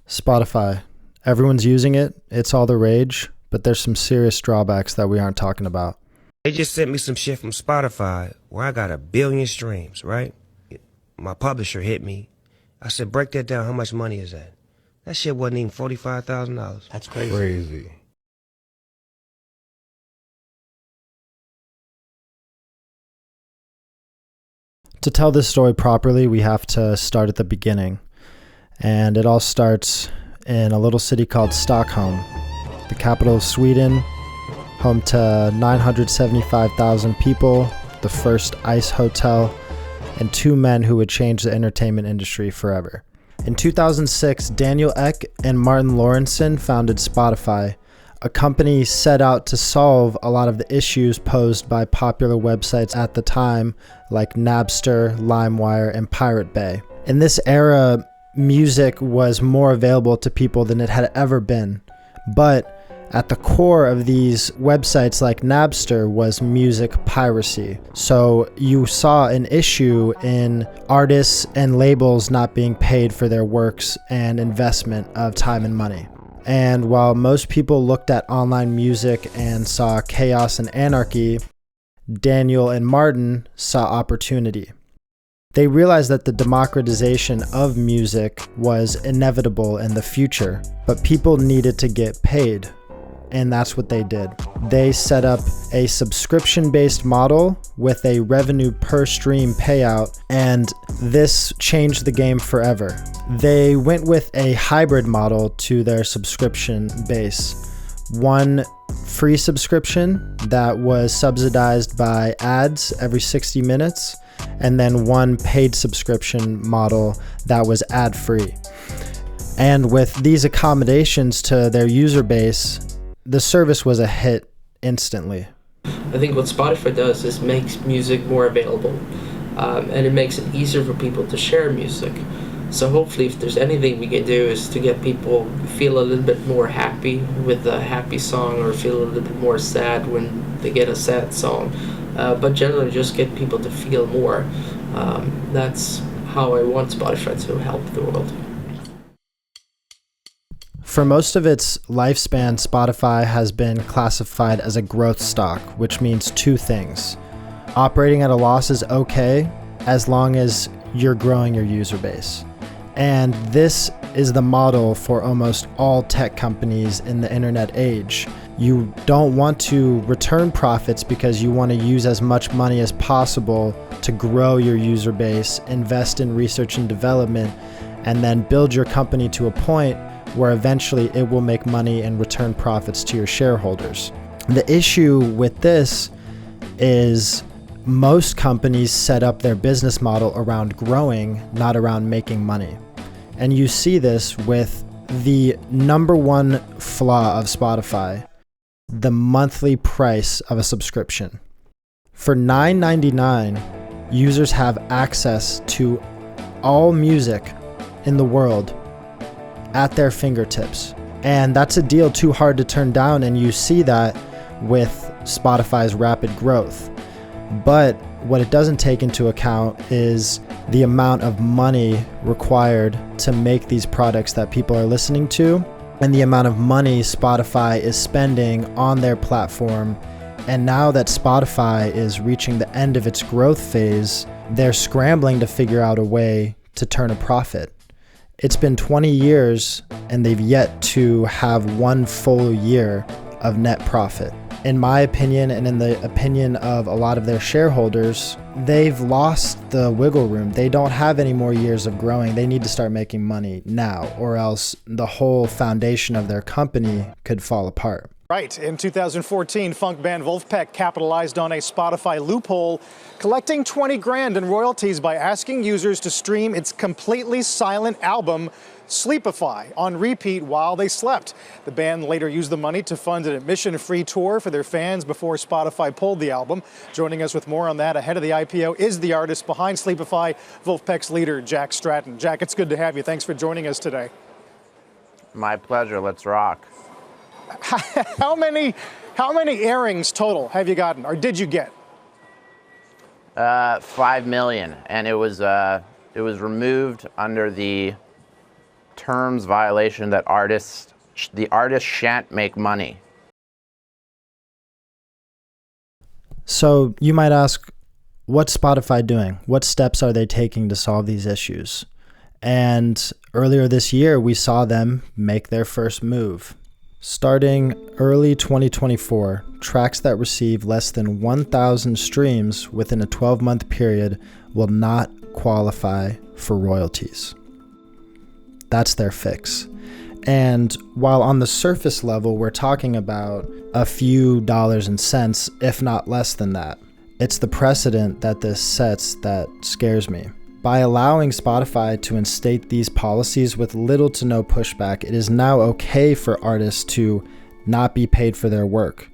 Spotify. Everyone's using it. It's all the rage, but there's some serious drawbacks that we aren't talking about. They just sent me some shit from Spotify where I got 1 billion streams, right? My publisher hit me. I said, break that down. How much money is that? That shit wasn't even $45,000. That's crazy. Crazy. To tell this story properly, we have to start at the beginning. And it all starts in a little city called Stockholm, the capital of Sweden, home to 975,000 people, the first ice hotel, and 2 men who would change the entertainment industry forever. In 2006, Daniel Ek and Martin Lorentzen founded Spotify, a company set out to solve a lot of the issues posed by popular websites at the time, like Napster, LimeWire, and Pirate Bay. In this era, music was more available to people than it had ever been. But at the core of these websites like Napster was music piracy. So you saw an issue in artists and labels not being paid for their works and investment of time and money. And while most people looked at online music and saw chaos and anarchy, Daniel and Martin saw opportunity. They realized that the democratization of music was inevitable in the future, but people needed to get paid. And that's what they did. They set up a subscription-based model with a revenue per stream payout, and this changed the game forever. They went with a hybrid model to their subscription base. One free subscription that was subsidized by ads every 60 minutes, and then one paid subscription model that was ad-free. And with these accommodations to their user base, the service was a hit instantly. I think what Spotify does is makes music more available, and it makes it easier for people to share music. So hopefully if there's anything we can do is to get people feel a little bit more happy with a happy song, or feel a little bit more sad when they get a sad song. But generally just get people to feel more. That's how I want Spotify to help the world. For most of its lifespan, Spotify has been classified as a growth stock, which means 2 things. Operating at a loss is okay as long as you're growing your user base. And this is the model for almost all tech companies in the internet age. You don't want to return profits because you want to use as much money as possible to grow your user base, invest in research and development, and then build your company to a point where eventually it will make money and return profits to your shareholders. The issue with this is most companies set up their business model around growing, not around making money. And you see this with the number one flaw of Spotify, the monthly price of a subscription. For $9.99, users have access to all music in the world at their fingertips. And that's a deal too hard to turn down, and you see that with Spotify's rapid growth. But what it doesn't take into account is the amount of money required to make these products that people are listening to, and the amount of money Spotify is spending on their platform. And now that Spotify is reaching the end of its growth phase, they're scrambling to figure out a way to turn a profit. It's been 20 years and they've yet to have 1 full year of net profit. In my opinion, and in the opinion of a lot of their shareholders, they've lost the wiggle room. They don't have any more years of growing. They need to start making money now, or else the whole foundation of their company could fall apart. Right. In 2014, funk band Wolfpack capitalized on a Spotify loophole, collecting 20 grand in royalties by asking users to stream its completely silent album, Sleepify, on repeat while they slept. The band later used the money to fund an admission-free tour for their fans before Spotify pulled the album. Joining us with more on that ahead of the IPO is the artist behind Sleepify, Wolfpack's leader, Jack Stratton. Jack, it's good to have you. Thanks for joining us today. My pleasure. Let's rock. How many airings total have you gotten, or did you get? 5 million, and it was removed under the terms violation that the artist shan't make money. So you might ask, what's Spotify doing? What steps are they taking to solve these issues? And earlier this year, we saw them make their first move. Starting early 2024, tracks that receive less than 1,000 streams within a 12-month period will not qualify for royalties. That's their fix. And while on the surface level, we're talking about a few dollars and cents, if not less than that, it's the precedent that this sets that scares me. By allowing Spotify to instate these policies with little to no pushback, it is now okay for artists to not be paid for their work,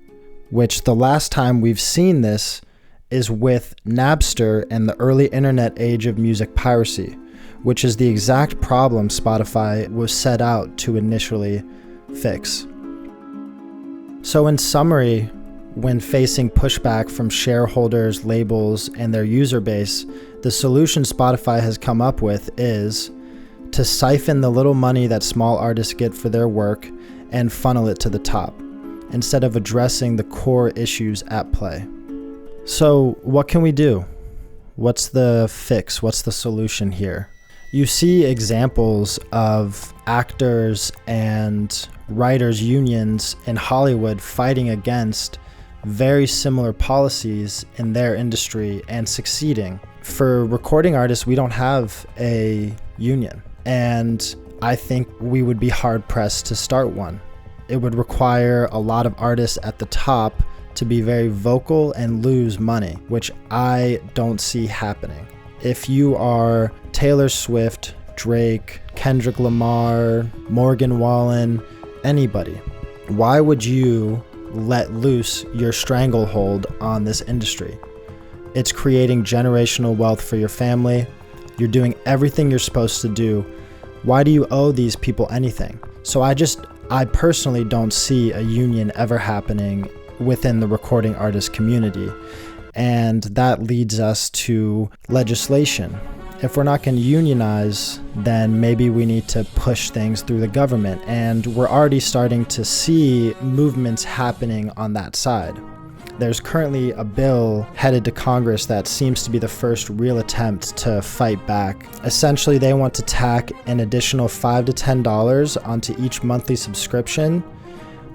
which the last time we've seen this is with Napster and the early internet age of music piracy, which is the exact problem Spotify was set out to initially fix. So in summary, when facing pushback from shareholders, labels, and their user base, the solution Spotify has come up with is to siphon the little money that small artists get for their work and funnel it to the top, instead of addressing the core issues at play. So what can we do? What's the fix? What's the solution here? You see examples of actors and writers' unions in Hollywood fighting against very similar policies in their industry and succeeding. For recording artists, we don't have a union, and I think we would be hard-pressed to start one. It would require a lot of artists at the top to be very vocal and lose money, which I don't see happening. If you are Taylor Swift, Drake, Kendrick Lamar, Morgan Wallen, anybody, why would you let loose your stranglehold on this industry? It's creating generational wealth for your family. You're doing everything you're supposed to do. Why do you owe these people anything? So I personally don't see a union ever happening within the recording artist community. And that leads us to legislation. If we're not going to unionize, then maybe we need to push things through the government. And we're already starting to see movements happening on that side. There's currently a bill headed to Congress that seems to be the first real attempt to fight back. Essentially, they want to tack an additional $5 to $10 onto each monthly subscription,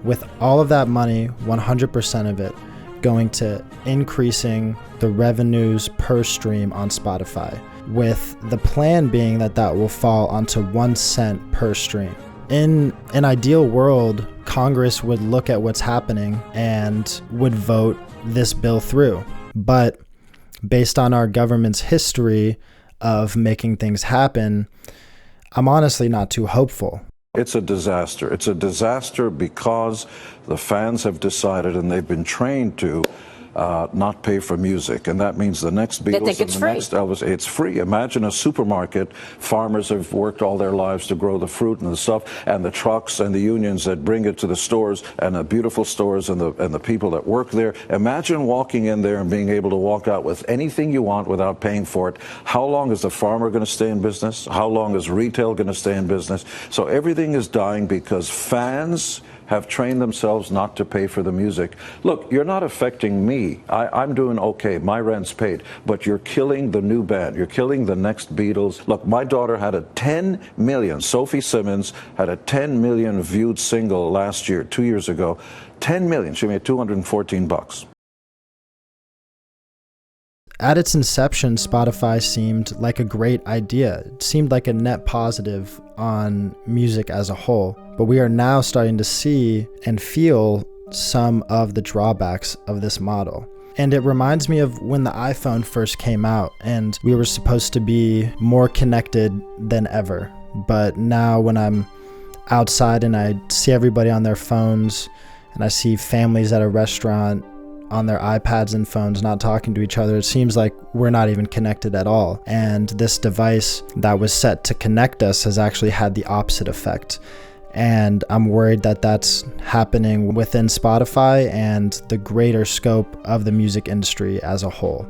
with all of that money, 100% of it, going to increasing the revenues per stream on Spotify, with the plan being that that will fall onto 1 cent per stream. In an ideal world, Congress would look at what's happening and would vote this bill through. But based on our government's history of making things happen, I'm honestly not too hopeful. It's a disaster. It's a disaster because the fans have decided, and they've been trained to, not pay for music. And that means the next Beatles and the next Elvis, it's free. Imagine a supermarket. Farmers have worked all their lives to grow the fruit and the stuff, and the trucks and the unions that bring it to the stores, and the beautiful stores and the people that work there. Imagine walking in there and being able to walk out with anything you want without paying for it. How long is the farmer going to stay in business? How long is retail going to stay in business? So everything is dying because fans have trained themselves not to pay for the music. Look, you're not affecting me. I'm doing okay. My rent's paid. But you're killing the new band. You're killing the next Beatles. Look, my daughter had a 10 million, Sophie Simmons had a 10 million viewed single last year, 2 years ago. 10 million. She made $214. At its inception, Spotify seemed like a great idea. It seemed like a net positive on music as a whole. But we are now starting to see and feel some of the drawbacks of this model. And it reminds me of when the iPhone first came out and we were supposed to be more connected than ever. But now when I'm outside and I see everybody on their phones and I see families at a restaurant on their iPads and phones not talking to each other, it seems like we're not even connected at all. And this device that was set to connect us has actually had the opposite effect. And I'm worried that that's happening within Spotify and the greater scope of the music industry as a whole.